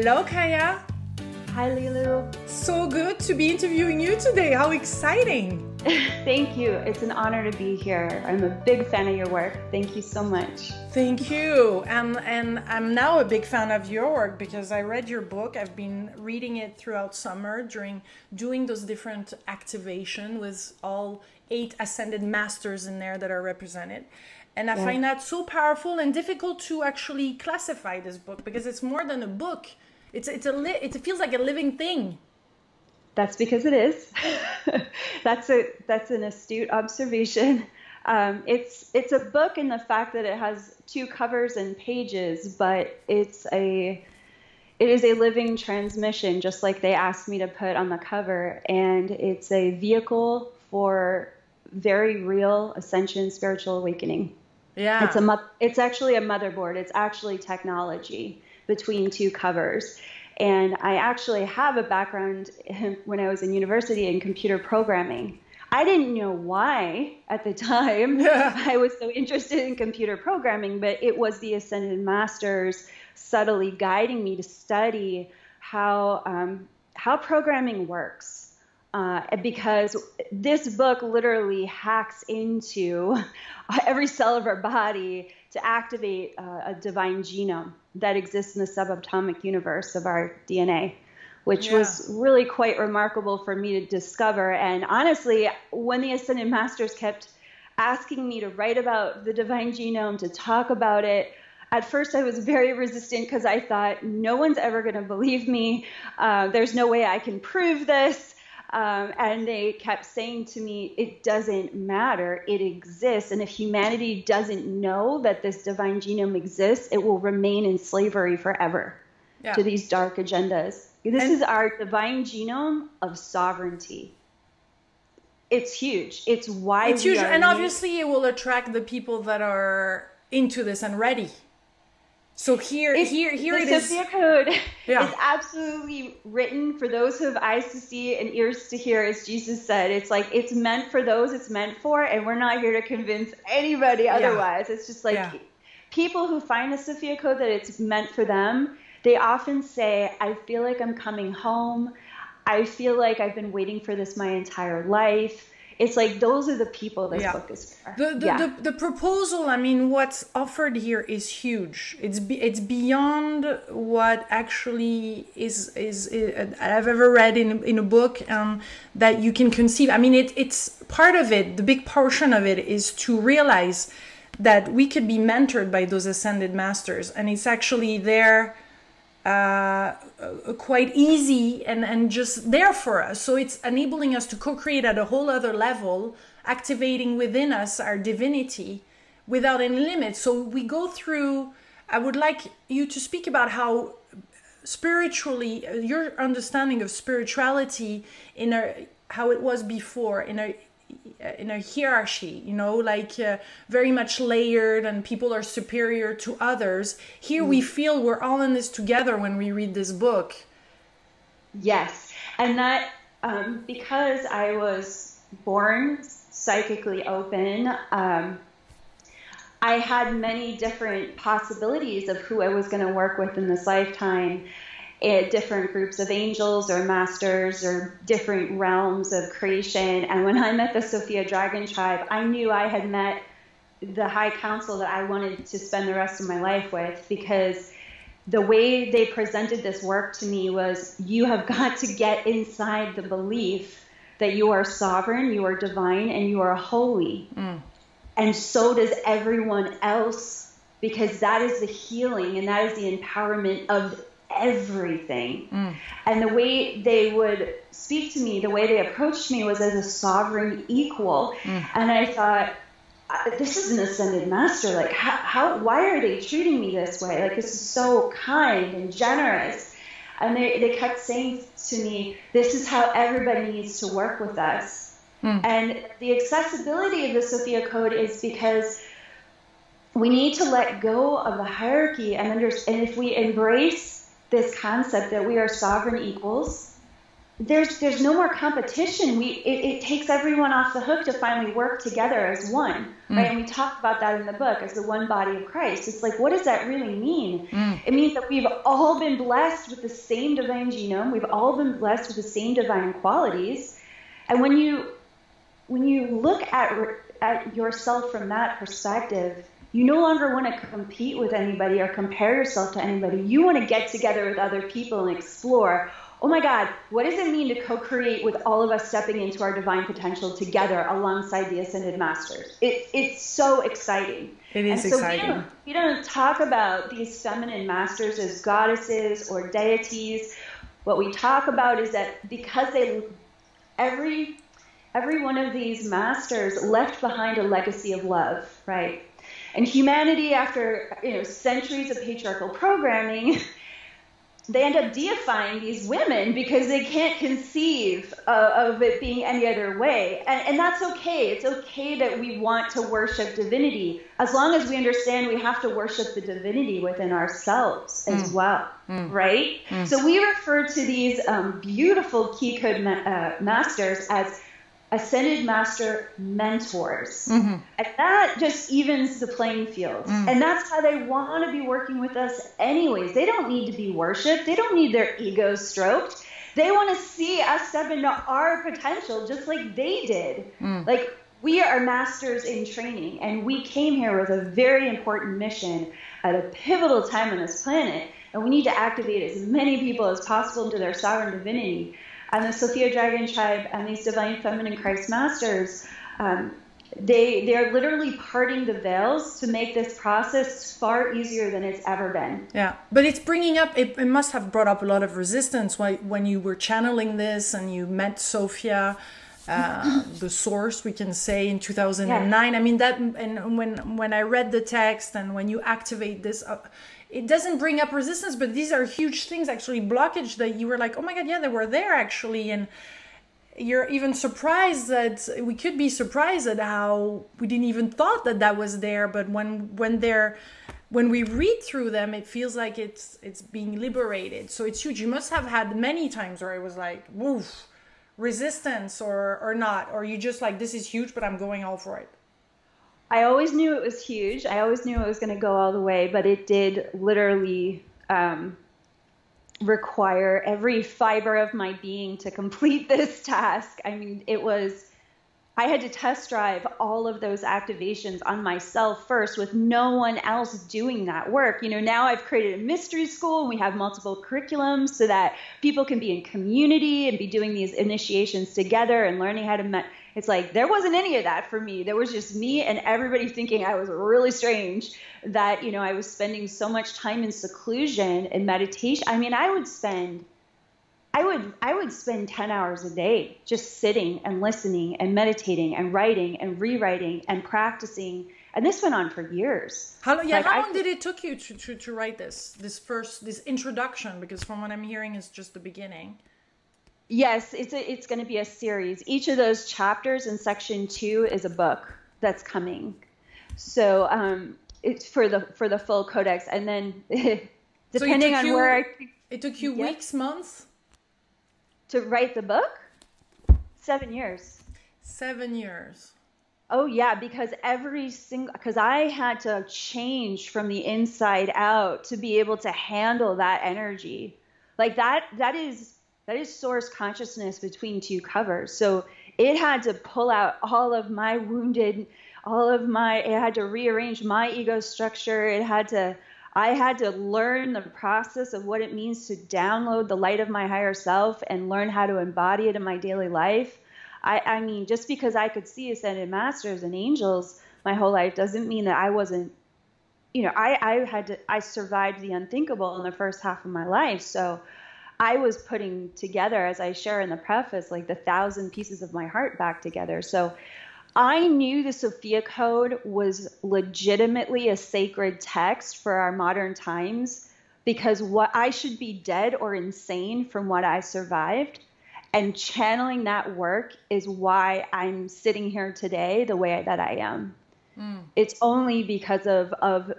Hello, Kaia. Hi, Lilou. So good to be interviewing you today. How exciting. Thank you. It's an honor to be here. I'm a big fan of your work. Thank you so much. Thank you. And I'm now a big fan of your work because I read your book. I've been reading it throughout summer during doing those different activation with all 8 ascended masters in there that are represented. And I find that so powerful and difficult to actually classify this book because it's more than a book. It feels like a living thing. That's because it is. That's an astute observation. It's a book in the fact that it has 2 covers and pages, but it is a living transmission, just like they asked me to put on the cover, and it's a vehicle for very real ascension, spiritual awakening. Yeah, it's actually a motherboard. It's actually technology between 2 covers. And I actually have a background when I was in university in computer programming. I didn't know why at the time I was so interested in computer programming, but it was the Ascended Masters subtly guiding me to study how programming works. Because this book literally hacks into every cell of our body to activate a divine genome that exists in the subatomic universe of our DNA, which was really quite remarkable for me to discover. And honestly, when the Ascended Masters kept asking me to write about the divine genome, to talk about it, at first I was very resistant because I thought, no one's ever going to believe me. There's no way I can prove this. And they kept saying to me, it doesn't matter, it exists. And if humanity doesn't know that this divine genome exists, it will remain in slavery forever to these dark agendas. This is our divine genome of sovereignty. It's huge. It's why it's huge. And obviously it will attract the people that are into this and ready. So here it is. Sophia Code is absolutely written for those who have eyes to see and ears to hear, as Jesus said. It's like it's meant for those it's meant for, and we're not here to convince anybody otherwise. It's just like people who find the Sophia Code that it's meant for them, they often say, I feel like I'm coming home. I feel like I've been waiting for this my entire life. It's like those are the people this book is for. The proposal, I mean, what's offered here is huge. It's beyond what actually is I've ever read in a book that you can conceive. I mean, it's part of it. The big portion of it is to realize that we could be mentored by those ascended masters, and it's actually there. Quite easy and just there for us. So it's enabling us to co-create at a whole other level, activating within us our divinity without any limits. So we go through, I would like you to speak about how spiritually, your understanding of spirituality how it was before in a hierarchy, like very much layered, and people are superior to others. Here we feel we're all in this together when we read this book. Yes, and that because I was born psychically open, I had many different possibilities of who I was going to work with in this lifetime. Different groups of angels or masters or different realms of creation. And when I met the Sophia Dragon Tribe, I knew I had met the High Council that I wanted to spend the rest of my life with, because the way they presented this work to me was, you have got to get inside the belief that you are sovereign, you are divine, and you are holy. And so does everyone else, because that is the healing and that is the empowerment of everything. And the way they would speak to me, the way they approached me, was as a sovereign equal. And I thought, this is an ascended master. Like, why are they treating me this way? Like, this is so kind and generous. And they kept saying to me, this is how everybody needs to work with us. And the accessibility of the Sophia Code is because we need to let go of the hierarchy and if we embrace this concept that we are sovereign equals, there's no more competition. It takes everyone off the hook to finally work together as one, right? And we talk about that in the book as the one body of Christ. It's like, what does that really mean? It means that we've all been blessed with the same divine genome. We've all been blessed with the same divine qualities. And when you look at yourself from that perspective, you no longer want to compete with anybody or compare yourself to anybody. You want to get together with other people and explore, oh my God, what does it mean to co-create with all of us stepping into our divine potential together alongside the Ascended Masters? It's so exciting. It is exciting. We don't talk about these feminine masters as goddesses or deities. What we talk about is that because every one of these masters left behind a legacy of love, right? And humanity, after centuries of patriarchal programming, they end up deifying these women because they can't conceive of it being any other way. And that's okay. It's okay that we want to worship divinity, as long as we understand we have to worship the divinity within ourselves as well, right? So we refer to these beautiful key code masters as Ascended Master mentors. And that just evens the playing field. And that's how they want to be working with us anyways. They don't need to be worshipped. They don't need their egos stroked. They want to see us step into our potential just like they did. Like, we are masters in training, and we came here with a very important mission at a pivotal time on this planet, and we need to activate as many people as possible into their sovereign divinity. And the Sophia Dragon Tribe and these Divine Feminine Christ Masters, they are literally parting the veils to make this process far easier than it's ever been. Yeah, but it's bringing up, it must have brought up a lot of resistance when you were channeling this and you met Sophia, the source, we can say, in 2009. Yeah. I mean, that, and when I read the text and when you activate this, it doesn't bring up resistance, but these are huge things, actually, blockage that you were like, oh my God, yeah, they were there actually. And you're even surprised that we could be surprised at how we didn't even thought that was there. But when we read through them, it feels like it's being liberated. So it's huge. You must have had many times where it was like, woof, resistance or not, or you just like, this is huge, but I'm going all for it. I always knew it was huge. I always knew it was going to go all the way, but it did literally require every fiber of my being to complete this task. I mean, I had to test drive all of those activations on myself first with no one else doing that work. Now I've created a mystery school and we have multiple curriculums so that people can be in community and be doing these initiations together and learning how to It's like, there wasn't any of that for me. There was just me and everybody thinking I was really strange, that, I was spending so much time in seclusion and meditation. I mean, I would spend 10 hours a day just sitting and listening and meditating and writing and rewriting and practicing. And this went on for years. How long did it took you to write this introduction? Because from what I'm hearing, it's just the beginning. Yes, it's going to be a series. Each of those chapters in section 2 is a book that's coming. So it's for the full codex, and then depending on where it took you weeks, months to write the book. 7 years. 7 years. Oh yeah, because I had to change from the inside out to be able to handle that energy. Like that is source consciousness between two covers. So it had to pull out all of my wounded, it had to rearrange my ego structure. I had to learn the process of what it means to download the light of my higher self and learn how to embody it in my daily life. I mean, just because I could see Ascended Masters and angels my whole life doesn't mean that I wasn't, I survived the unthinkable in the first half of my life. So I was putting together, as I share in the preface, like the 1,000 pieces of my heart back together. So I knew the Sophia Code was legitimately a sacred text for our modern times, because what I should be dead or insane from what I survived. And channeling that work is why I'm sitting here today the way that I am. It's only because of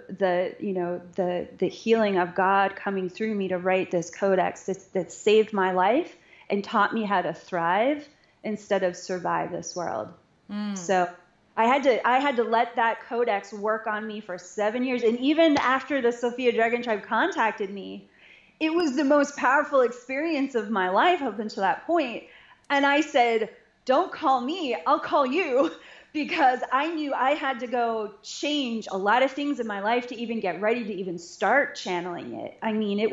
the healing of God coming through me to write this codex that saved my life and taught me how to thrive instead of survive this world. So I had to let that codex work on me for 7 years. And even after the Sophia Dragon Tribe contacted me, it was the most powerful experience of my life up until that point. And I said, don't call me, I'll call you, because I knew I had to go change a lot of things in my life to even get ready to even start channeling it. I mean,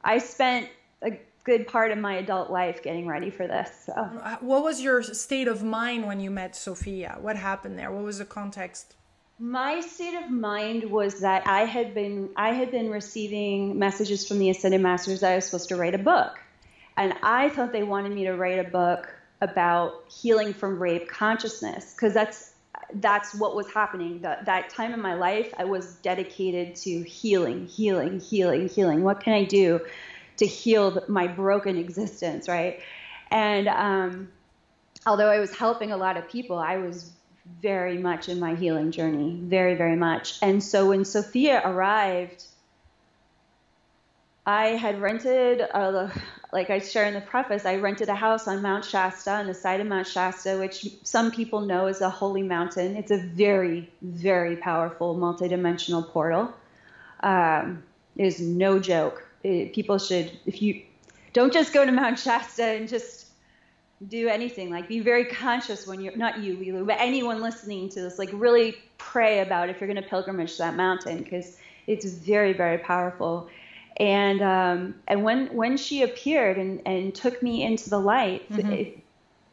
I spent a good part of my adult life getting ready for this. So. What was your state of mind when you met Sophia? What happened there? What was the context? My state of mind was that I had been receiving messages from the Ascended Masters that I was supposed to write a book. And I thought they wanted me to write a book about healing from rape consciousness, because that's what was happening. That time in my life, I was dedicated to healing. What can I do to heal my broken existence, right? And although I was helping a lot of people, I was very much in my healing journey, very, very much. And so when Sophia arrived, I had rented, like I share in the preface, I rented a house on Mount Shasta, on the side of Mount Shasta, which some people know is a holy mountain. It's a very, very powerful multidimensional portal. It is no joke. People should, if you don't just go to Mount Shasta and just do anything, like be very conscious when you're, not you, Lilou, but anyone listening to this, like really pray about if you're going to pilgrimage to that mountain, because it's very, very powerful. And when she appeared and took me into the light,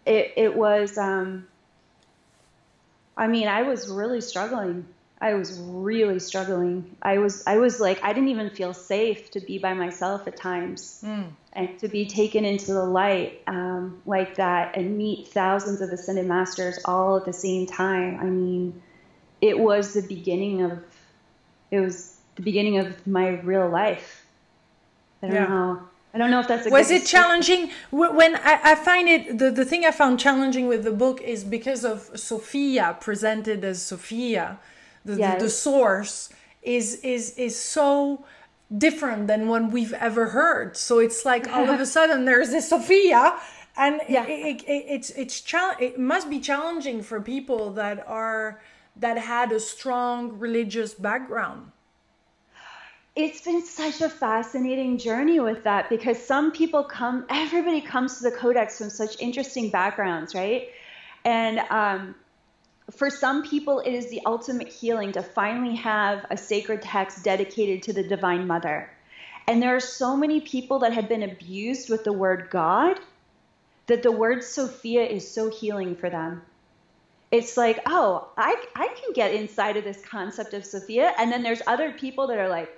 it was, I mean, I was really struggling. I was like, I didn't even feel safe to be by myself at times, and to be taken into the light like that and meet thousands of Ascended Masters all at the same time. I mean, it was the beginning of my real life. I don't know if that's a was it challenging when I find it, the thing I found challenging with the book is because of Sophia presented as Sophia. The source is so different than what we've ever heard. So it's like all of a sudden there's this Sophia, and it must be challenging for people that had a strong religious background. It's been such a fascinating journey with that, because everybody comes to the Codex from such interesting backgrounds, right? And for some people, it is the ultimate healing to finally have a sacred text dedicated to the Divine Mother. And there are so many people that have been abused with the word God that the word Sophia is so healing for them. It's like, oh, I can get inside of this concept of Sophia. And then there's other people that are like,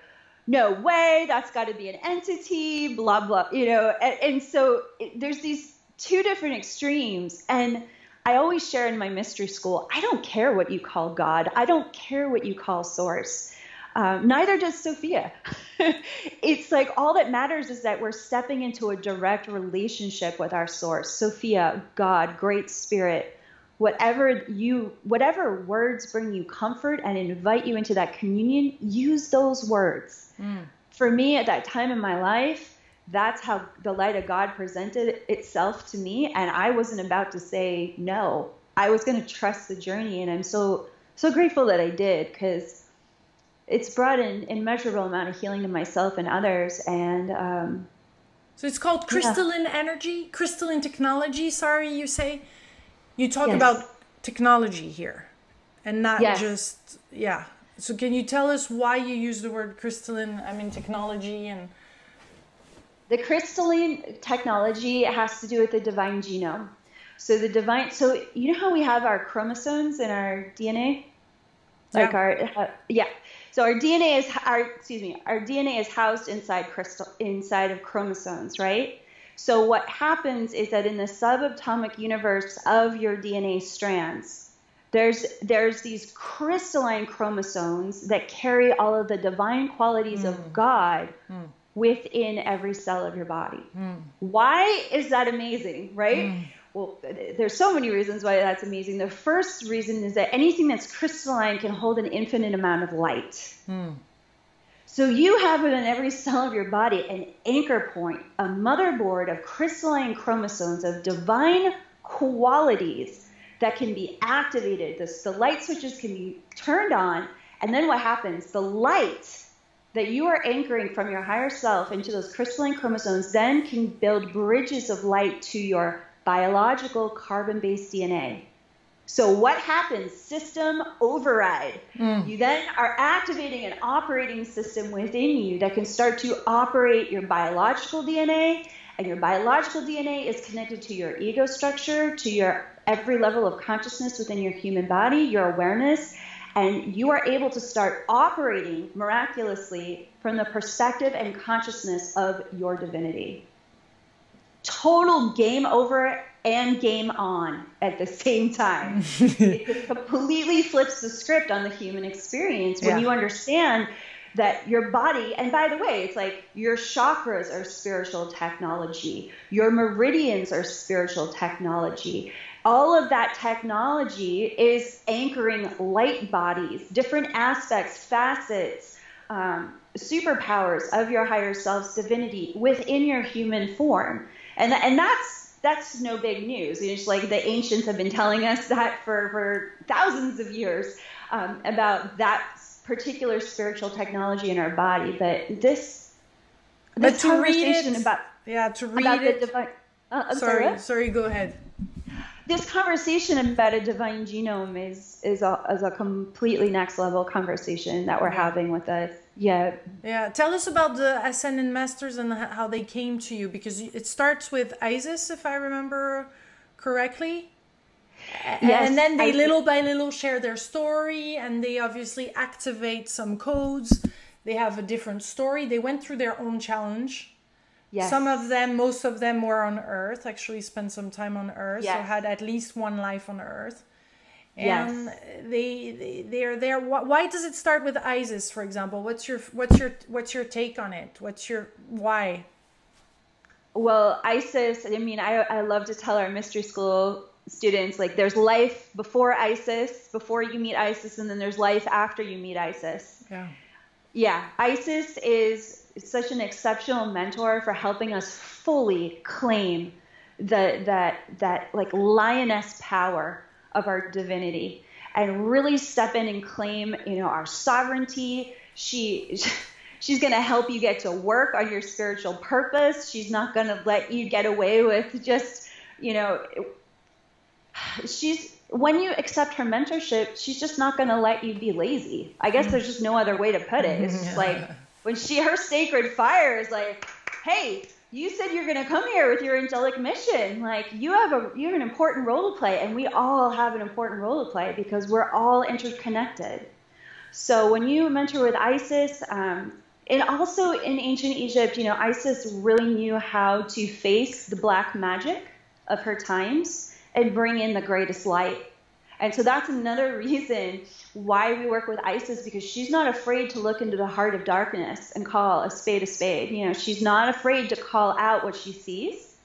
no way, that's got to be an entity, blah, blah, And so there's these two different extremes. And I always share in my mystery school, I don't care what you call God. I don't care what you call source. Neither does Sophia. It's like all that matters is that we're stepping into a direct relationship with our source. Sophia, God, Great Spirit, whatever words bring you comfort and invite you into that communion, use those words. For me, at that time in my life, that's how the light of God presented itself to me. And I wasn't about to say no. I was going to trust the journey. And I'm so grateful that I did, because it's brought an immeasurable amount of healing to myself and others. And so it's called crystalline energy, crystalline technology. Sorry, you say? You talk about technology here and not just, So can you tell us why you use the word crystalline, technology? And the crystalline technology has to do with the divine genome. So so you know how we have our chromosomes in our DNA? Like So our DNA is housed inside of chromosomes, right? So what happens is that in the subatomic universe of your DNA strands, there's these crystalline chromosomes that carry all of the divine qualities of God within every cell of your body. Why is that amazing, right? Well, there's so many reasons why that's amazing. The first reason is that anything that's crystalline can hold an infinite amount of light. So you have in every cell of your body an anchor point, a motherboard of crystalline chromosomes of divine qualities that can be activated. The light switches can be turned on, and then what happens? The light that you are anchoring from your higher self into those crystalline chromosomes then can build bridges of light to your biological carbon-based DNA. So what happens? System override. You then are activating an operating system within you that can start to operate your biological DNA, and your biological DNA is connected to your ego structure, to your every level of consciousness within your human body, your awareness, and you are able to start operating miraculously from the perspective and consciousness of your divinity. Total game over and game on at the same time. It completely flips the script on the human experience when you understand that your body, and by the way, it's like your chakras are spiritual technology, your meridians are spiritual technology. All of that technology is anchoring light bodies, different aspects, facets, superpowers of your higher self's divinity within your human form. And that's no big news. It's like the ancients have been telling us that for thousands of years about that particular spiritual technology in our body. But this conversation about the divine. Sorry, go ahead. This conversation about a divine genome is a completely next level conversation that we're having with us. Yeah. Tell us about the Ascended Masters and how they came to you, because it starts with Isis, if I remember correctly. Yes, and then they little by little share their story, and they obviously activate some codes. They have a different story. They went through their own challenge. Yes. Most of them were on Earth, actually spent some time on Earth, so had at least one life on Earth. And they're there. Why does it start with Isis, for example? What's your take on it? Why? Well, Isis, I mean, I love to tell our mystery school students, like, there's life before Isis, before you meet Isis, and then there's life after you meet Isis. Yeah, Isis is such an exceptional mentor for helping us fully claim that like lioness power of our divinity, and really step in and claim, our sovereignty. She's going to help you get to work on your spiritual purpose. She's not going to let you get away with just, when you accept her mentorship, she's just not going to let you be lazy. I guess there's just no other way to put it. It's just like when her sacred fire is like, hey, you said you're going to come here with your angelic mission. Like, you have an important role to play, and we all have an important role to play because we're all interconnected. So when you mentor with Isis, and also in ancient Egypt, Isis really knew how to face the black magic of her times and bring in the greatest light. And so that's another reason why we work with Isis, because she's not afraid to look into the heart of darkness and call a spade a spade. She's not afraid to call out what she sees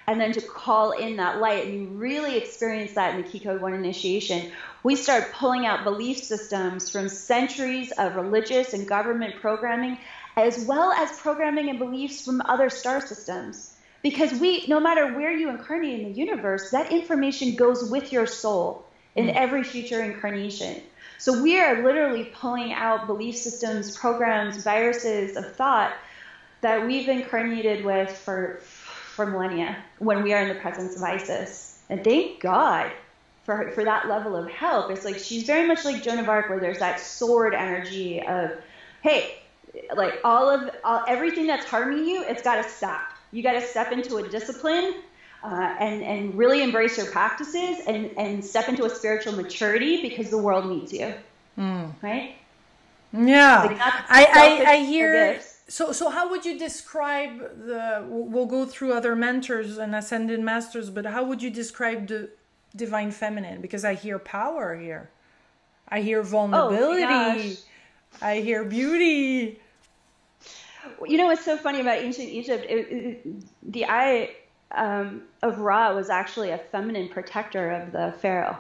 and then to call in that light. And you really experience that in the Key Code 1 initiation. We start pulling out belief systems from centuries of religious and government programming, as well as programming and beliefs from other star systems. Because no matter where you incarnate in the universe, that information goes with your soul in every future incarnation. So we are literally pulling out belief systems, programs, viruses of thought that we've incarnated with for millennia when we are in the presence of Isis. And thank God for that level of help. It's like she's very much like Joan of Arc, where there's that sword energy of, hey, like everything that's harming you, it's got to stop. You got to step into a discipline and really embrace your practices and step into a spiritual maturity because the world needs you. Right? Yeah. Like, I hear. So how would you describe we'll go through other mentors and ascended masters, but how would you describe the divine feminine? Because I hear power here. I hear vulnerability. I hear beauty. What's so funny about ancient Egypt? The eye of Ra was actually a feminine protector of the pharaoh.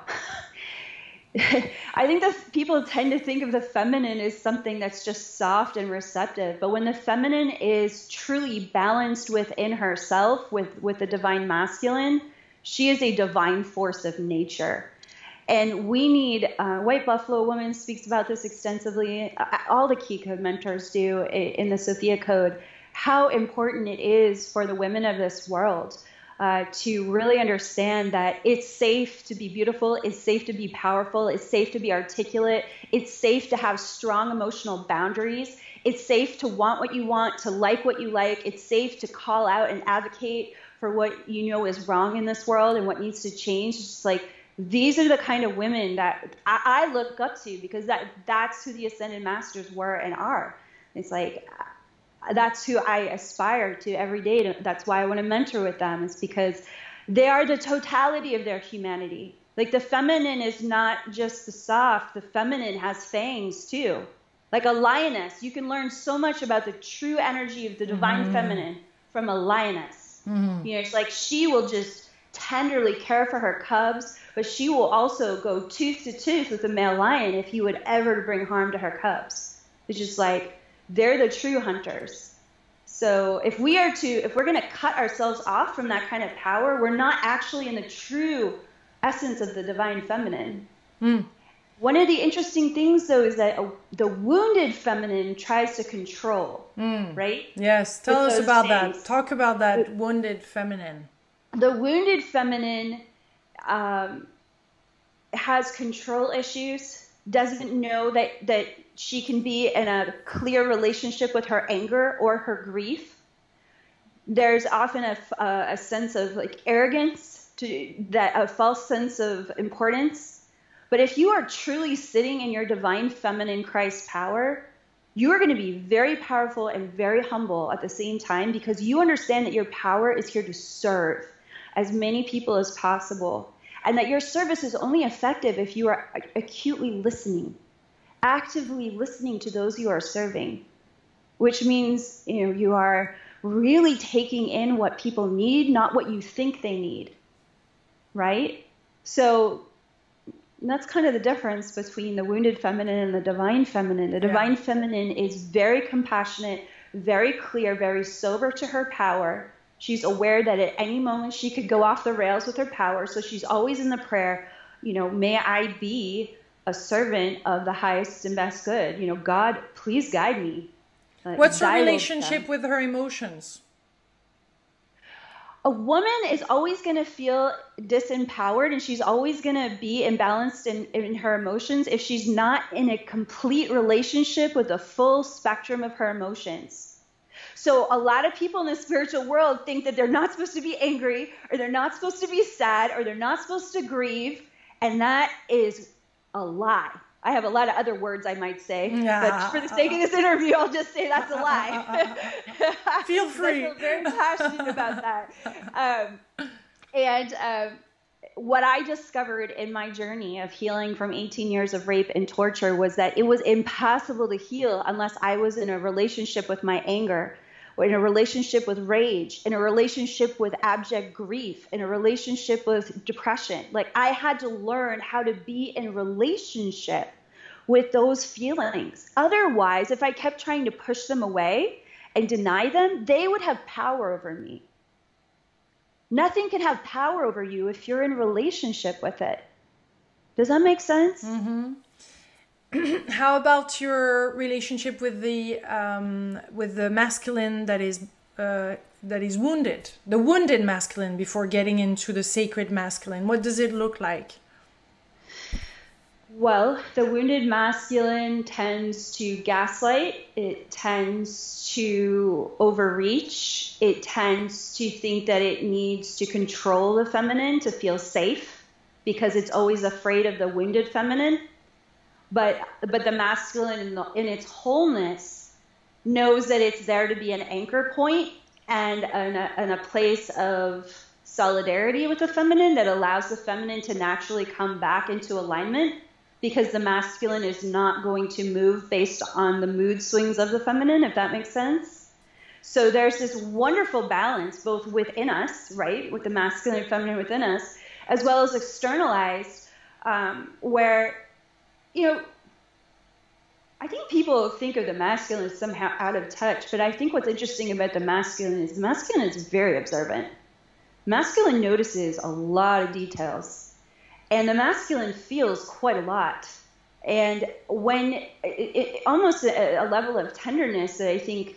I think that people tend to think of the feminine as something that's just soft and receptive. But when the feminine is truly balanced within herself with the divine masculine, she is a divine force of nature. And we need, White Buffalo Woman speaks about this extensively. All the Key Code mentors do in the Sophia Code, how important it is for the women of this world to really understand that it's safe to be beautiful, it's safe to be powerful, it's safe to be articulate, it's safe to have strong emotional boundaries, it's safe to want what you want, to like what you like, it's safe to call out and advocate for what you know is wrong in this world and what needs to change. It's just like, these are the kind of women that I look up to, because that's who the Ascended Masters were and are. It's like, that's who I aspire to every day. That's why I want to mentor with them. It's because they are the totality of their humanity. Like, the feminine is not just the soft. The feminine has fangs too. Like a lioness, you can learn so much about the true energy of the divine feminine from a lioness. You know, it's like she will just tenderly care for her cubs, but she will also go tooth to tooth with a male lion if he would ever bring harm to her cubs. It's just like, they're the true hunters. So if we're going to cut ourselves off from that kind of power, we're not actually in the true essence of the divine feminine. One of the interesting things, though, is that the wounded feminine tries to control, right? Yes, tell us about that. Talk about that wounded feminine. The wounded feminine has control issues, doesn't know that she can be in a clear relationship with her anger or her grief. There's often a sense of like arrogance, a false sense of importance. But if you are truly sitting in your divine feminine Christ power, you are going to be very powerful and very humble at the same time, because you understand that your power is here to serve as many people as possible, and that your service is only effective if you are acutely listening, actively listening to those you are serving, which means you are really taking in what people need, not what you think they need, right? So that's kind of the difference between the wounded feminine and the divine feminine. The divine feminine is very compassionate, very clear, very sober to her power. She's aware that at any moment she could go off the rails with her power. So she's always in the prayer, may I be a servant of the highest and best good. God, please guide me. What's her relationship with her emotions? A woman is always going to feel disempowered, and she's always going to be imbalanced in her emotions if she's not in a complete relationship with the full spectrum of her emotions. So a lot of people in the spiritual world think that they're not supposed to be angry, or they're not supposed to be sad, or they're not supposed to grieve, and that is a lie. I have a lot of other words I might say, but for the sake of this interview, I'll just say that's a lie. Feel free. I feel very passionate about that. What I discovered in my journey of healing from 18 years of rape and torture was that it was impossible to heal unless I was in a relationship with my anger, or in a relationship with rage, in a relationship with abject grief, in a relationship with depression. Like, I had to learn how to be in relationship with those feelings. Otherwise, if I kept trying to push them away and deny them, they would have power over me. Nothing can have power over you if you're in relationship with it. Does that make sense? Mm-hmm. How about your relationship with the masculine that is wounded, the wounded masculine, before getting into the sacred masculine? What does it look like? Well, the wounded masculine tends to gaslight. It tends to overreach. It tends to think that it needs to control the feminine to feel safe, because it's always afraid of the wounded feminine. But the masculine in its wholeness knows that it's there to be an anchor point and a place of solidarity with the feminine that allows the feminine to naturally come back into alignment, because the masculine is not going to move based on the mood swings of the feminine, if that makes sense. So there's this wonderful balance both within us, right, with the masculine and feminine within us, as well as externalized where, you know, I think people think of the masculine as somehow out of touch, but I think what's interesting about the masculine is very observant. Masculine notices a lot of details, and the masculine feels quite a lot. And when almost a level of tenderness that I think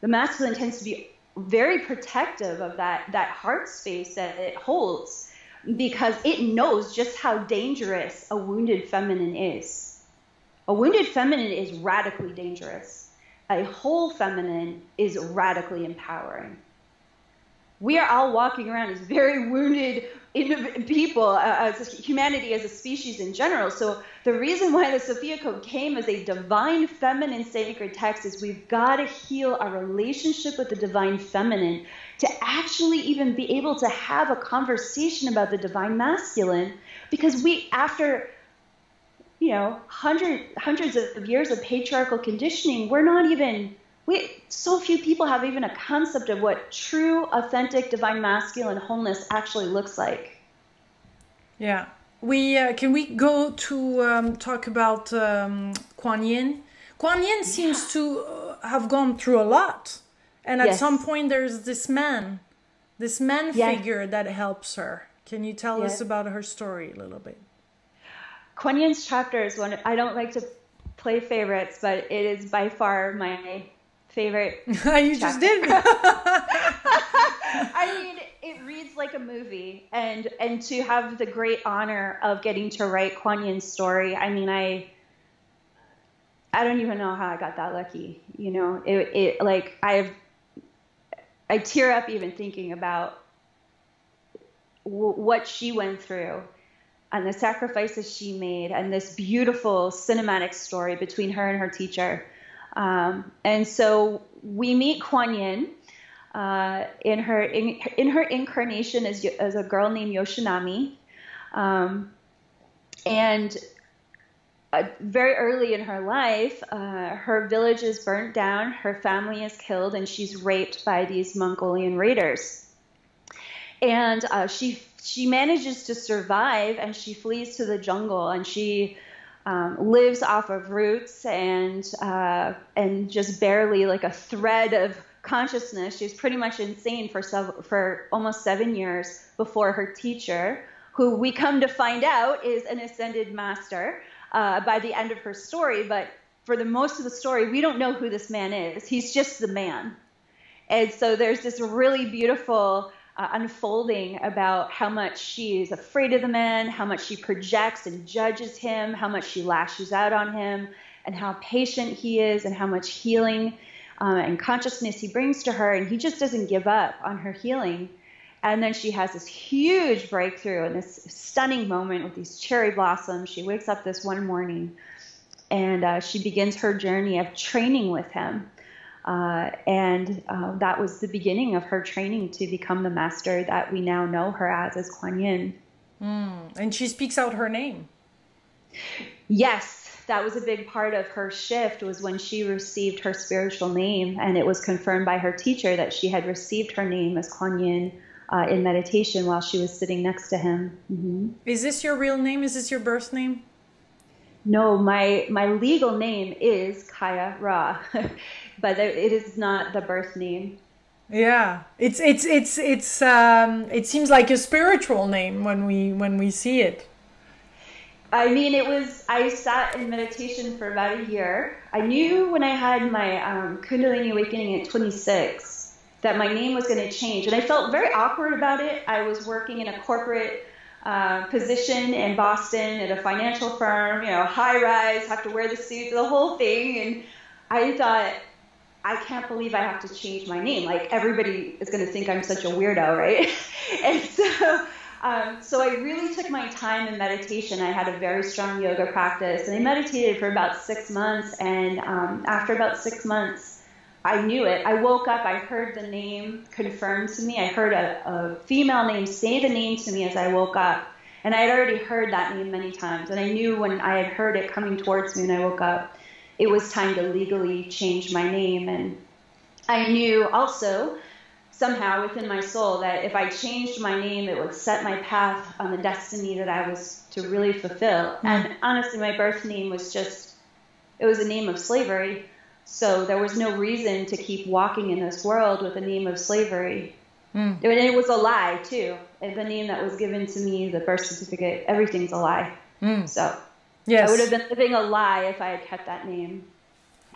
the masculine tends to be very protective of that heart space that it holds, because it knows just how dangerous a wounded feminine is. A wounded feminine is radically dangerous. A whole feminine is radically empowering. We are all walking around as very wounded people, as humanity as a species in general. So the reason why the Sophia Code came as a divine feminine sacred text is we've got to heal our relationship with the divine feminine to actually even be able to have a conversation about the divine masculine, because we, after hundreds of years of patriarchal conditioning, so few people have even a concept of what true, authentic, divine masculine wholeness actually looks like. Yeah. Can we go to talk about Kuan Yin? Kuan Yin seems to have gone through a lot. And at some point there's this man figure that helps her. Can you tell us about her story a little bit? Kuan Yin's chapter is one, I don't like to play favorites, but it is by far my favorite. You chapter. Just did. I mean, it reads like a movie, and to have the great honor of getting to write Kuan Yin's story. I mean, I don't even know how I got that lucky. You know, I tear up even thinking about what she went through and the sacrifices she made, and this beautiful cinematic story between her and her teacher. And so we meet Kuan Yin in her incarnation as a girl named Yoshinami, and very early in her life, her village is burnt down, her family is killed, and she's raped by these Mongolian raiders. And she manages to survive, and she flees to the jungle, and she lives off of roots and just barely like a thread of consciousness. She's pretty much insane for almost 7 years before her teacher, who we come to find out is an ascended master by the end of her story. But for the most of the story, we don't know who this man is. He's just the man. And so there's this really beautiful unfolding about how much she is afraid of the man, how much she projects and judges him, how much she lashes out on him, and how patient he is, and how much healing and consciousness he brings to her. And he just doesn't give up on her healing. And then she has this huge breakthrough and this stunning moment with these cherry blossoms. She wakes up this one morning, and she begins her journey of training with him. That was the beginning of her training to become the master that we now know her as Kuan Yin. And she speaks out her name. Yes, that was a big part of her shift, was when she received her spiritual name, and it was confirmed by her teacher that she had received her name as Kuan Yin in meditation while she was sitting next to him. Mm-hmm. Is this your real name? Is this your birth name? No, my legal name is Kaia Ra. But it is not the birth name. Yeah, it seems like a spiritual name when we see it. I mean, I sat in meditation for about a year. I knew when I had my Kundalini awakening at 26 that my name was going to change, and I felt very awkward about it. I was working in a corporate position in Boston at a financial firm, high rise, have to wear the suit, the whole thing, and I thought, I can't believe I have to change my name. Like, everybody is going to think I'm such a weirdo, right? And so I really took my time in meditation. I had a very strong yoga practice, and I meditated for about 6 months. And after about 6 months, I knew it. I woke up, I heard the name confirmed to me. I heard a female name say the name to me as I woke up. And I had already heard that name many times. And I knew when I had heard it coming towards me when I woke up, it was time to legally change my name. And I knew also somehow within my soul that if I changed my name, it would set my path on the destiny that I was to really fulfill. And honestly, my birth name was it was a name of slavery. So there was no reason to keep walking in this world with a name of slavery. And it was a lie, too. And the name that was given to me, the birth certificate, everything's a lie. So I would have been living a lie if I had kept that name.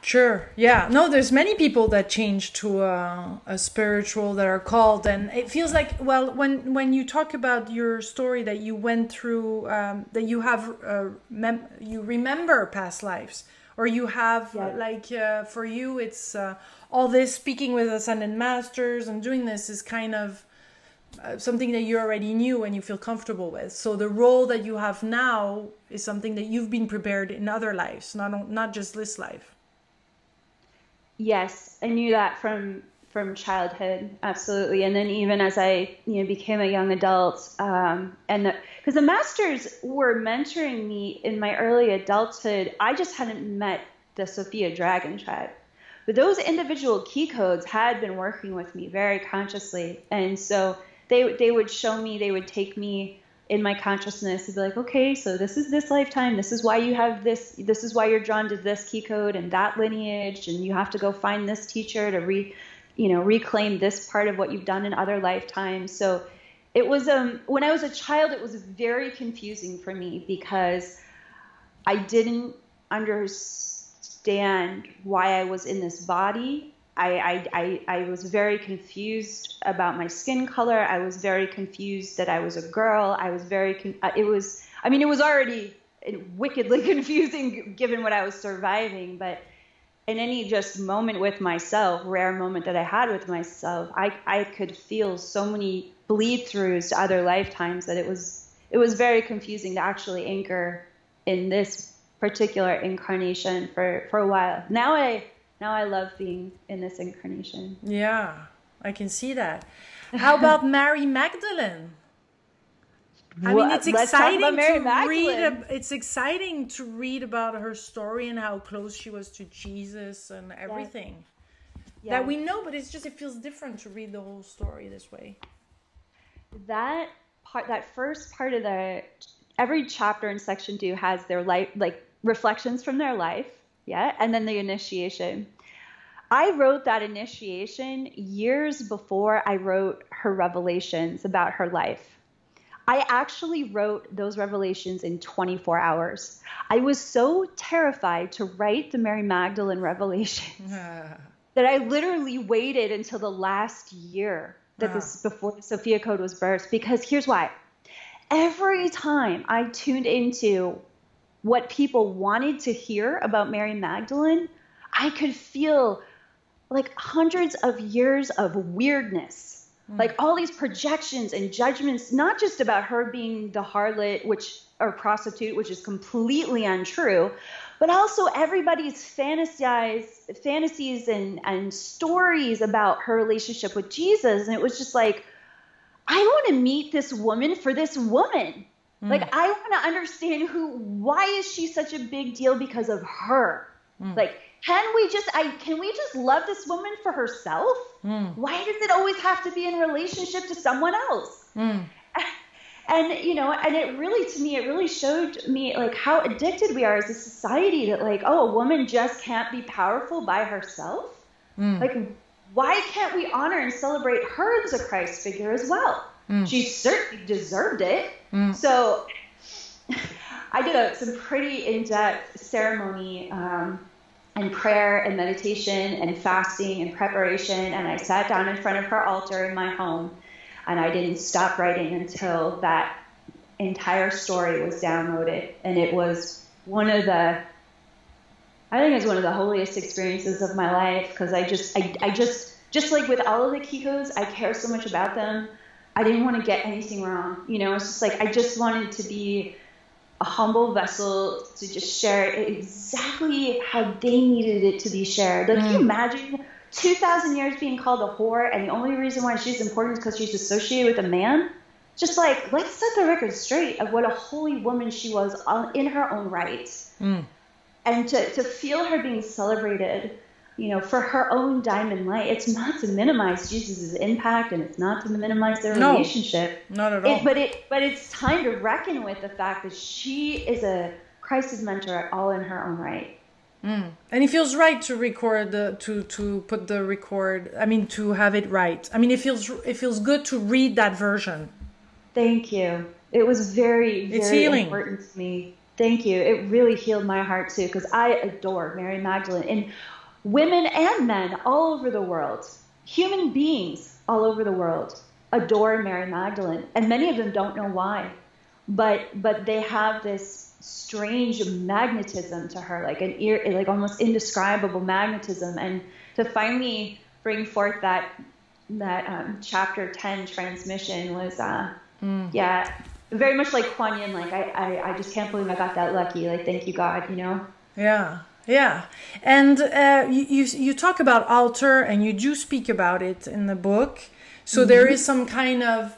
Sure. Yeah. No, there's many people that change to a spiritual that are called. And it feels like, well, when you talk about your story that you went through, that you have, you remember past lives, or you have for you, it's all this speaking with ascended masters and doing this is kind of something that you already knew and you feel comfortable with. So the role that you have now is something that you've been prepared in other lives, not just this life. Yes, I knew that from childhood, absolutely. And then even as I became a young adult, because the masters were mentoring me in my early adulthood, I just hadn't met the Sophia Dragon tribe. But those individual key codes had been working with me very consciously, and so they would show me, they would take me in my consciousness and be like, okay, so this is this lifetime, this is why you have this is why you're drawn to this key code and that lineage, and you have to go find this teacher to reclaim this part of what you've done in other lifetimes. So it was when I was a child, it was very confusing for me because I didn't understand why I was in this body. I was very confused about my skin color. I was very confused that I was a girl. I was it was already wickedly confusing given what I was surviving. But in any just moment with myself, rare moment that I had with myself, I could feel so many bleed throughs to other lifetimes that it was very confusing to actually anchor in this particular incarnation for a while. Now I love being in this incarnation. Yeah, I can see that. How about Mary Magdalene? I mean, it's exciting to read. It's exciting to read about her story and how close she was to Jesus and everything that we know. But it feels different to read the whole story this way. That first part of every chapter in section 2 has their life, like reflections from their life. Yeah, and then the initiation. I wrote that initiation years before I wrote her revelations about her life. I actually wrote those revelations in 24 hours. I was so terrified to write the Mary Magdalene revelations that I literally waited until the last year before the Sophia Code was birthed, because here's why. Every time I tuned into what people wanted to hear about Mary Magdalene, I could feel like hundreds of years of weirdness, like all these projections and judgments, not just about her being the harlot or prostitute, which is completely untrue, but also everybody's fantasies and stories about her relationship with Jesus. And it was just like, I want to meet this woman for this woman. Like, I want to understand why is she such a big deal because of her? Like, can we just love this woman for herself? Why does it always have to be in relationship to someone else? And, and it really showed me like how addicted we are as a society that like, oh, a woman just can't be powerful by herself. Like, why can't we honor and celebrate her as a Christ figure as well? She certainly deserved it. So I did some pretty in-depth ceremony and prayer and meditation and fasting and preparation, and I sat down in front of her altar in my home, and I didn't stop writing until that entire story was downloaded. And it was one of the holiest experiences of my life, because I just like with all of the key codes, I care so much about them. I didn't want to get anything wrong. It's just like I just wanted to be a humble vessel to just share it exactly how they needed it to be shared. Like, can you imagine 2,000 years being called a whore, and the only reason why she's important is because she's associated with a man? Just like, let's set the record straight of what a holy woman she was in her own right. And to feel her being celebrated for her own diamond light. It's not to minimize Jesus's impact, and it's not to minimize their No, relationship. not at all. But it's time to reckon with the fact that she is a Christ's mentor all in her own right. And it feels right to record to put the record. I mean, to have it right. I mean, it feels good to read that version. Thank you. It was very, very important to me. Thank you. It really healed my heart too, because I adore Mary Magdalene, and women and men all over the world, human beings all over the world, adore Mary Magdalene, and many of them don't know why, but they have this strange magnetism to her, like almost indescribable magnetism. And to finally bring forth that chapter 10 transmission was very much like Kuan Yin. Like I just can't believe I got that lucky. Like, thank you, God. Yeah. And you talk about altar, and you do speak about it in the book. So there is some kind of,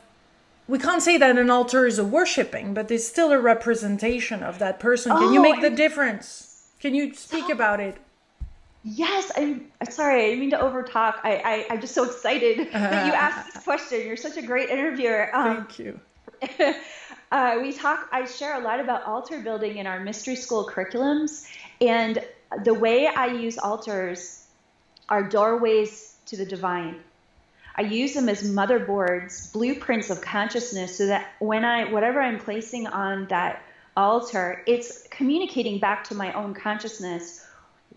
we can't say that an altar is a worshiping, but it's still a representation of that person. Can you make the difference? Can you speak about it? Yes. I'm sorry, I didn't mean to overtalk. I'm just so excited that you asked this question. You're such a great interviewer. Thank you. I share a lot about altar building in our mystery school curriculums, and the way I use altars are doorways to the divine. I use them as motherboards, blueprints of consciousness, so that whatever I'm placing on that altar, it's communicating back to my own consciousness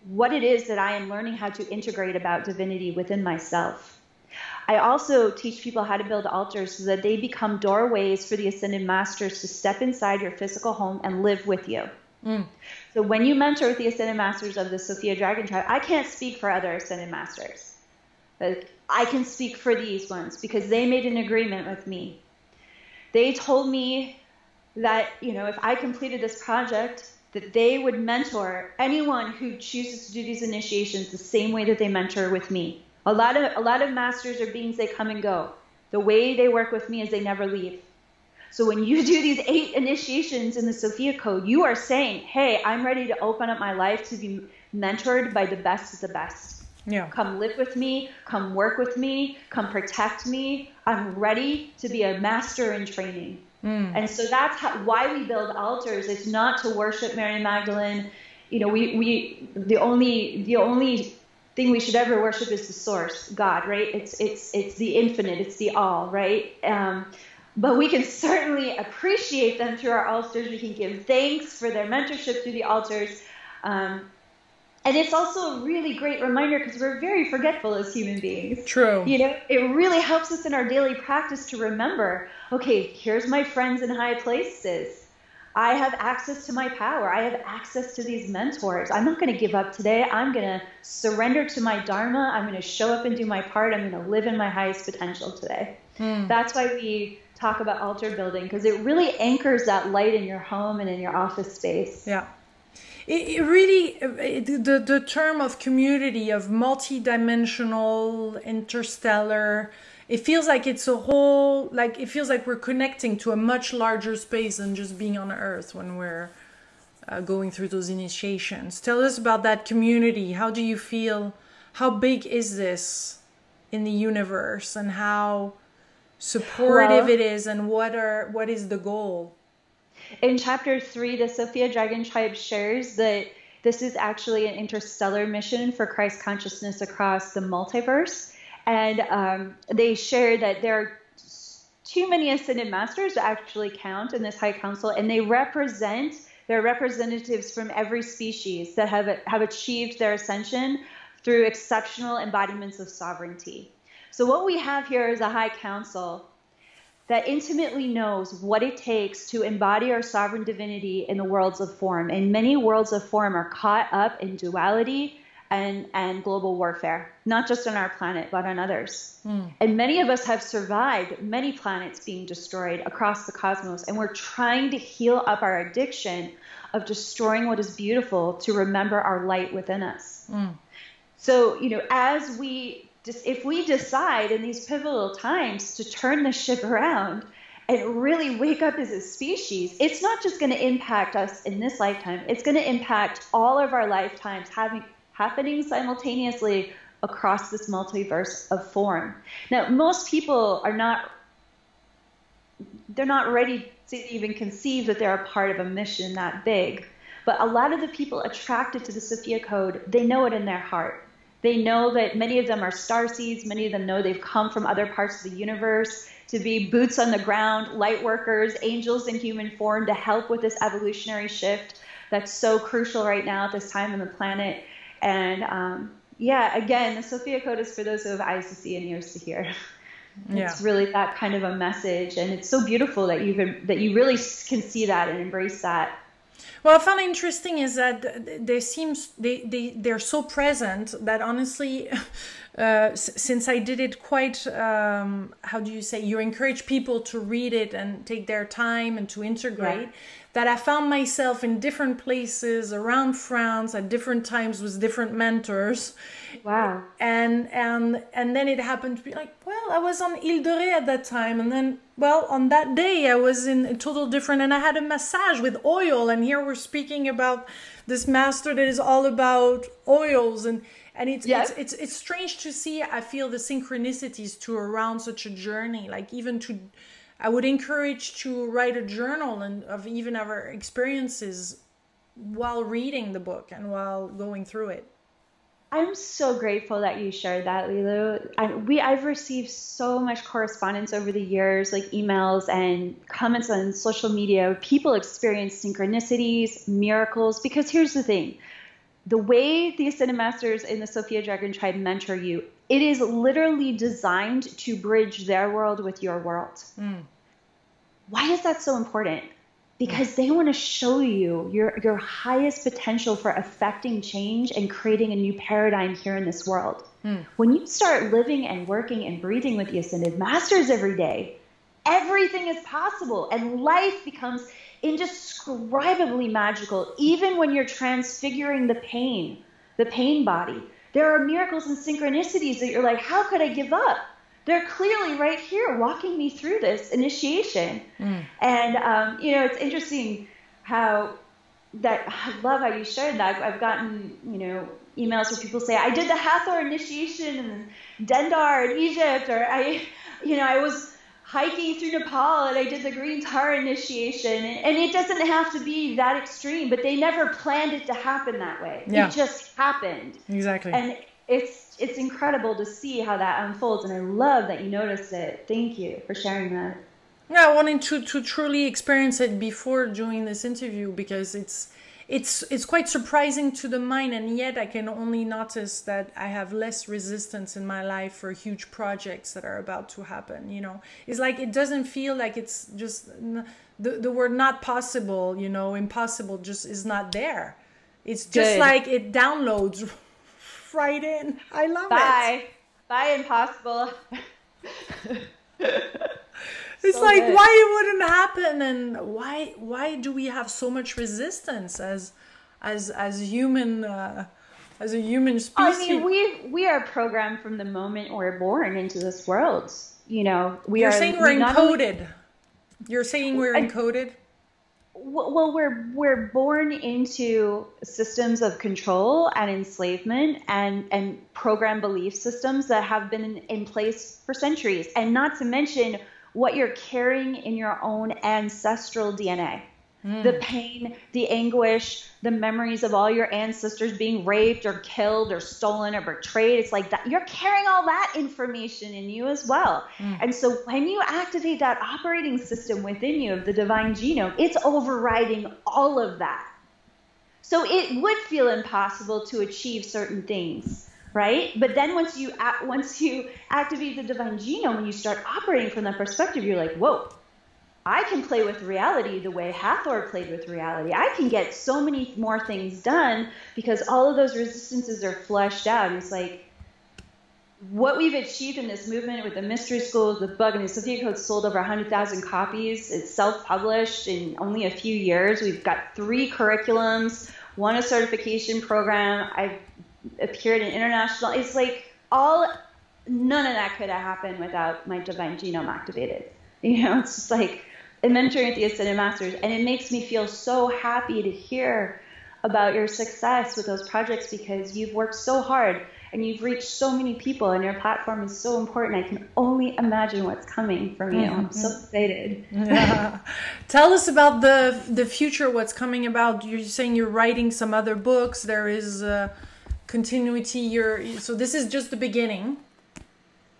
what it is that I am learning how to integrate about divinity within myself. I also teach people how to build altars so that they become doorways for the Ascended Masters to step inside your physical home and live with you. So when you mentor with the Ascended Masters of the Sophia Dragon Tribe, I can't speak for other Ascended Masters. But I can speak for these ones because they made an agreement with me. They told me that, if I completed this project, that they would mentor anyone who chooses to do these initiations the same way that they mentor with me. A lot of masters are beings, they come and go. The way they work with me is they never leave. So when you do these 8 initiations in the Sophia Code, you are saying, hey, I'm ready to open up my life to be mentored by the best of the best. Yeah. Come live with me, come work with me, come protect me. I'm ready to be a master in training. And so that's why we build altars. It's not to worship Mary Magdalene. The only thing we should ever worship is the source, God, right? It's the infinite, it's the all, right? But we can certainly appreciate them through our altars. We can give thanks for their mentorship through the altars. And it's also a really great reminder because we're very forgetful as human beings. True. It really helps us in our daily practice to remember, okay, here's my friends in high places. I have access to my power. I have access to these mentors. I'm not going to give up today. I'm going to surrender to my dharma. I'm going to show up and do my part. I'm going to live in my highest potential today. That's why we talk about altar building, because it really anchors that light in your home and in your office space. Yeah. It really, the term of community, of multi-dimensional, interstellar, it feels like it's a whole, like it feels like we're connecting to a much larger space than just being on Earth when we're going through those initiations. Tell us about that community. How do you feel? How big is this in the universe, and how supportive it is, and what is the goal? In chapter 3, the Sophia Dragon Tribe shares that this is actually an interstellar mission for Christ consciousness across the multiverse. And they share that there are too many Ascended Masters to actually count in this High Council, and they're representatives from every species that have achieved their ascension through exceptional embodiments of sovereignty. So what we have here is a High Council that intimately knows what it takes to embody our sovereign divinity in the worlds of form. And many worlds of form are caught up in duality and global warfare, not just on our planet, but on others. And many of us have survived many planets being destroyed across the cosmos, and we're trying to heal up our addiction of destroying what is beautiful to remember our light within us. So, if we decide in these pivotal times to turn the ship around and really wake up as a species, it's not just going to impact us in this lifetime. It's going to impact all of our lifetimes, happening simultaneously across this multiverse of form. Now, most people they're not ready to even conceive that they're a part of a mission that big. But a lot of the people attracted to the Sophia Code, they know it in their heart. They know that many of them are starseeds. Many of them know they've come from other parts of the universe to be boots on the ground, light workers, angels in human form to help with this evolutionary shift that's so crucial right now at this time on the planet. And yeah, again, the Sophia Code is for those who have eyes to see and ears to hear. It's really that kind of a message, and it's so beautiful that you really can see that and embrace that. What I found interesting is that they're so present that honestly, since I did it quite, how do you say, you encourage people to read it and take their time and to integrate, that I found myself in different places around France at different times with different mentors. Wow. And then it happened to be like, well, I was on Ile de Ré at that time. And then, well, on that day, I was in a total different, and I had a massage with oil. And here we're speaking about this master that is all about oils. And it's strange to see, I feel, the synchronicities to around such a journey. Like even I would encourage to write a journal of even our experiences while reading the book and while going through it. I'm so grateful that you shared that, Lilou. I've received so much correspondence over the years, like emails and comments on social media. People experience synchronicities, miracles, because here's the thing. The way the Ascended Masters in the Sophia Dragon Tribe mentor you, it is literally designed to bridge their world with your world. Why is that so important? Because they want to show you your highest potential for affecting change and creating a new paradigm here in this world. When you start living and working and breathing with the Ascended Masters every day, everything is possible and life becomes indescribably magical. Even when you're transfiguring the pain body, there are miracles and synchronicities that you're like, how could I give up? They're clearly right here walking me through this initiation. And, it's interesting how that, I love how you shared that. I've gotten, emails where people say, I did the Hathor initiation in Dendar in Egypt, or I was hiking through Nepal and I did the Green Tar initiation. And it doesn't have to be that extreme, but they never planned it to happen that way. Yeah. It just happened. Exactly. And it's incredible to see how that unfolds, and I love that you noticed it. Thank you for sharing that. Yeah, I wanted to truly experience it before doing this interview, because it's quite surprising to the mind, and yet I can only notice that I have less resistance in my life for huge projects that are about to happen. It's like it doesn't feel like it's just the word not possible, impossible just is not there. It's just like it downloads right in. I love it. Bye, impossible. It's so like good. Why it wouldn't happen, and why do we have so much resistance as human as a human species? I mean, we are programmed from the moment we're born into this world. You're saying we're encoded. You're saying we're encoded. Well, we're born into systems of control and enslavement and program belief systems that have been in place for centuries, and not to mention what you're carrying in your own ancestral DNA. The pain, the anguish, the memories of all your ancestors being raped or killed or stolen or betrayed. It's like that. You're carrying all that information in you as well. And so when you activate that operating system within you of the divine genome, it's overriding all of that. So it would feel impossible to achieve certain things, right? But then once you activate the divine genome and you start operating from that perspective, you're like, whoa, I can play with reality the way Hathor played with reality. I can get so many more things done because all of those resistances are fleshed out. And it's like what we've achieved in this movement with the mystery schools, the book, and the Sophia Code sold over 100,000 copies. It's self-published in only a few years. We've got 3 curriculums, 1 a certification program. I've appeared in international. It's like none of that could have happened without my divine genome activated. It's just like mentoring with the Ascended Masters, and it makes me feel so happy to hear about your success with those projects because you've worked so hard and you've reached so many people and your platform is so important. I can only imagine what's coming from you. I'm so excited. Yeah. Tell us about the future, what's coming about. You're saying you're writing some other books. There is continuity. So this is just the beginning.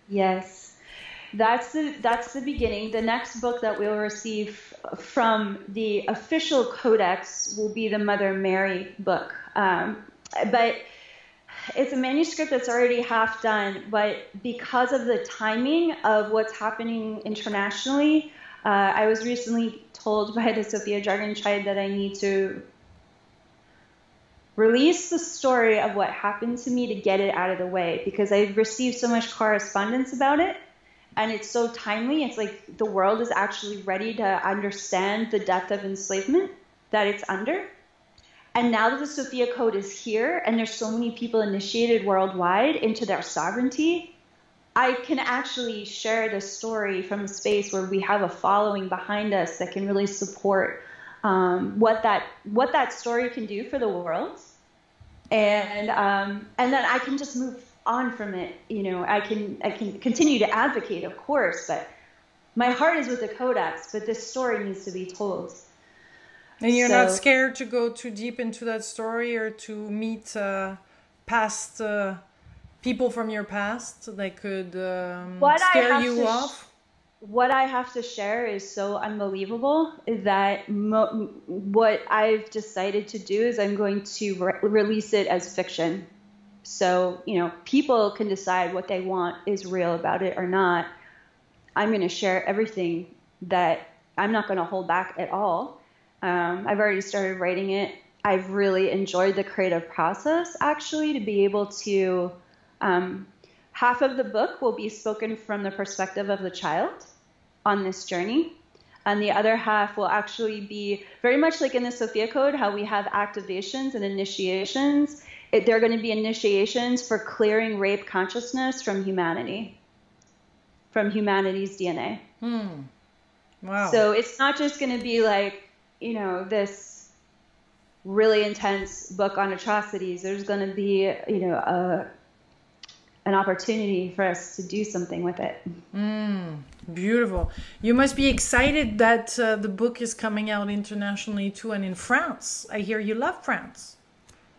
Yes, that's the beginning. The next book that we'll receive from the official codex will be the Mother Mary book. But it's a manuscript that's already half done, but because of the timing of what's happening internationally, I was recently told by the Sophia Jargon Tribe that I need to release the story of what happened to me to get it out of the way, because I've received so much correspondence about it, and it's so timely. It's like the world is actually ready to understand the depth of enslavement that it's under. And now that the Sophia Code is here and there's so many people initiated worldwide into their sovereignty, I can actually share the story from a space where we have a following behind us that can really support what that story can do for the world. And then I can just move on from it. You know, I can continue to advocate, of course, but my heart is with the Codex, but this story needs to be told. And you're not scared to go too deep into that story or to meet past people from your past that could scare you off? What I have to share is so unbelievable that what I've decided to do is I'm going to release it as fiction. So, you know, people can decide what they want is real about it or not. I'm going to share everything that I'm not going to hold back at all. I've already started writing it. I've really enjoyed the creative process, actually, to be able to, half of the book will be spoken from the perspective of the child on this journey. And the other half will actually be very much like in the Sophia Code, how we have activations and initiations. They're going to be initiations for clearing rape consciousness from humanity, from humanity's DNA. Wow. So it's not just going to be like, you know, this really intense book on atrocities. There's going to be, you know, an opportunity for us to do something with it. Beautiful. You must be excited that the book is coming out internationally too, and in France. I hear you love France.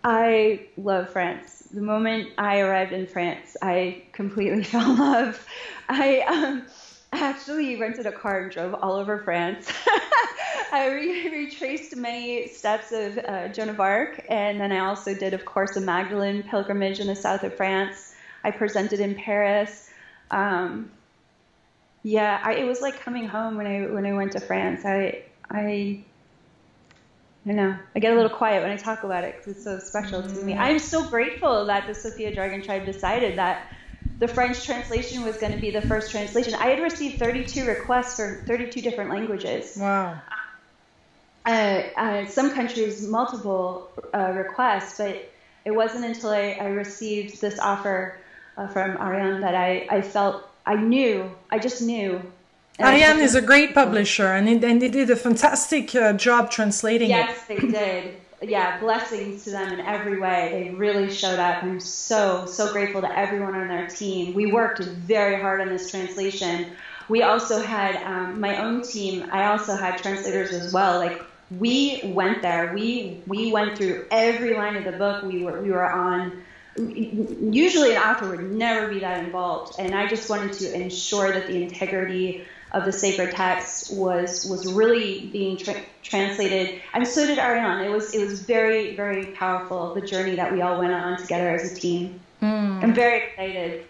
I love France. The moment I arrived in France, I completely fell in love. I actually rented a car and drove all over France. I retraced many steps of Joan of Arc, and then I also did, of course, a Magdalen pilgrimage in the south of France. I presented in Paris. It was like coming home when I went to France. I don't know. I get a little quiet when I talk about it because it's so special to me. I'm so grateful that the Sophia Jargon Tribe decided that the French translation was going to be the first translation. I had received 32 requests for 32 different languages. Wow. Some countries, multiple requests, but it wasn't until I received this offer from Ariane that I just knew. Ariane is a great publisher, and they did a fantastic job translating it. Yes, they did. Yeah, blessings to them in every way. They really showed up. I'm so grateful to everyone on their team. We worked very hard on this translation. We also had my own team. I also had translators as well. Like, we went there. We went through every line of the book. We were on. Usually an author would never be that involved, and I just wanted to ensure that the integrity of the sacred text was really being translated, and so did Ariane. It was very, very powerful, the journey that we all went on together as a team. I'm very excited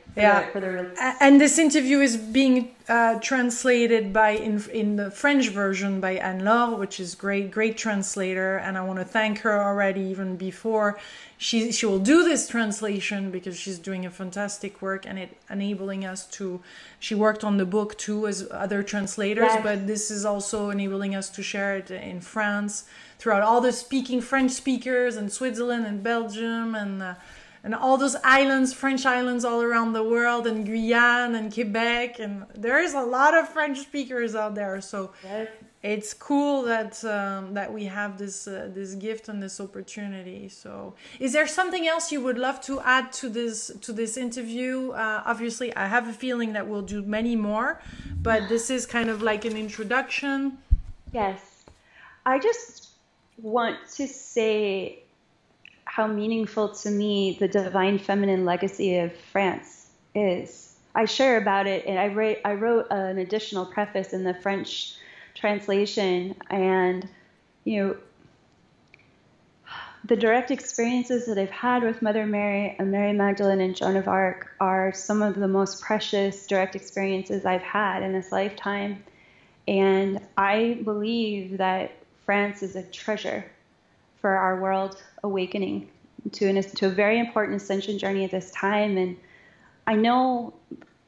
for the release. And this interview is being translated in the French version by Anne-Laure, which is great translator, and I want to thank her already even before she will do this translation, because she's doing a fantastic work and it enabling us to. She worked on the book too as other translators, but this is also enabling us to share it in France throughout all the French speakers in Switzerland and Belgium and all those islands, French islands all around the world, and Guyane and Quebec, and there is a lot of French speakers out there. So it's cool that that we have this this gift and this opportunity. So, is there something else you would love to add to this interview? Obviously, I have a feeling that we'll do many more, but this is kind of like an introduction. Yes, I just want to say how meaningful to me the divine feminine legacy of France is. I share about it, and I wrote an additional preface in the French translation, and the direct experiences that I've had with Mother Mary and Mary Magdalene and Joan of Arc are some of the most precious direct experiences I've had in this lifetime. And I believe that France is a treasure for our world awakening to a very important ascension journey at this time. And I know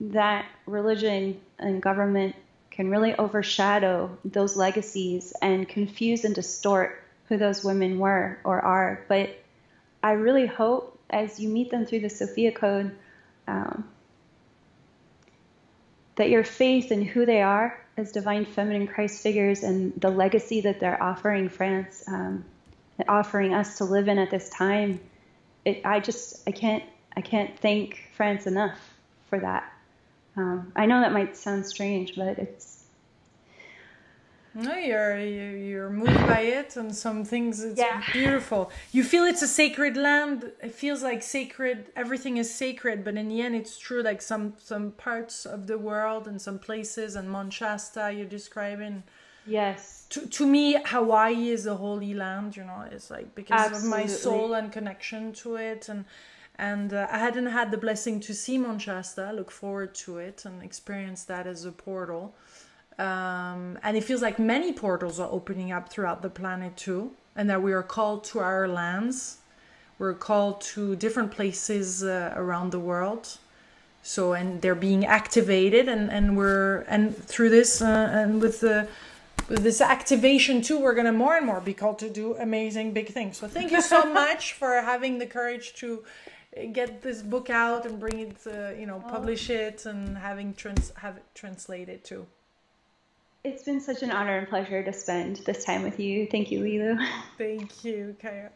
that religion and government can really overshadow those legacies and confuse and distort who those women were or are. But I really hope, as you meet them through the Sophia Code, that your faith in who they are as divine feminine Christ figures and the legacy that they're offering France, offering us to live in at this time, I can't thank France enough for that. I know that might sound strange, but it's... No, you're moved by it, and some things it's beautiful. You feel it's a sacred land. It feels like sacred. Everything is sacred, but in the end, it's true. Like some parts of the world and some places, and Mount Shasta you're describing. Yes. To me, Hawaii is a holy land. It's like because Absolutely. of my soul and connection to it, and I hadn't had the blessing to see Mount Shasta. I look forward to it and experience that as a portal. And it feels like many portals are opening up throughout the planet too, and that we are called to our lands. We're called to different places around the world. So, and they're being activated, and through this and with this activation too, we're gonna more and more be called to do amazing big things. So, thank you so much for having the courage to get this book out and bring it, publish it, and have it translated too. It's been such an honor and pleasure to spend this time with you. Thank you, Lilou. Thank you, Kaia.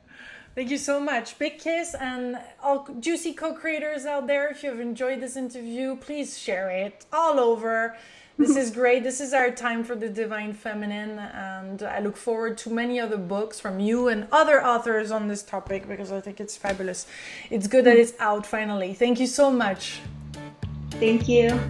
Thank you so much. Big kiss, and all juicy co-creators out there, if you've enjoyed this interview, please share it all over. This is great. This is our time for the divine feminine, and I look forward to many other books from you and other authors on this topic, because I think it's fabulous. It's good that it's out finally. Thank you so much. Thank you.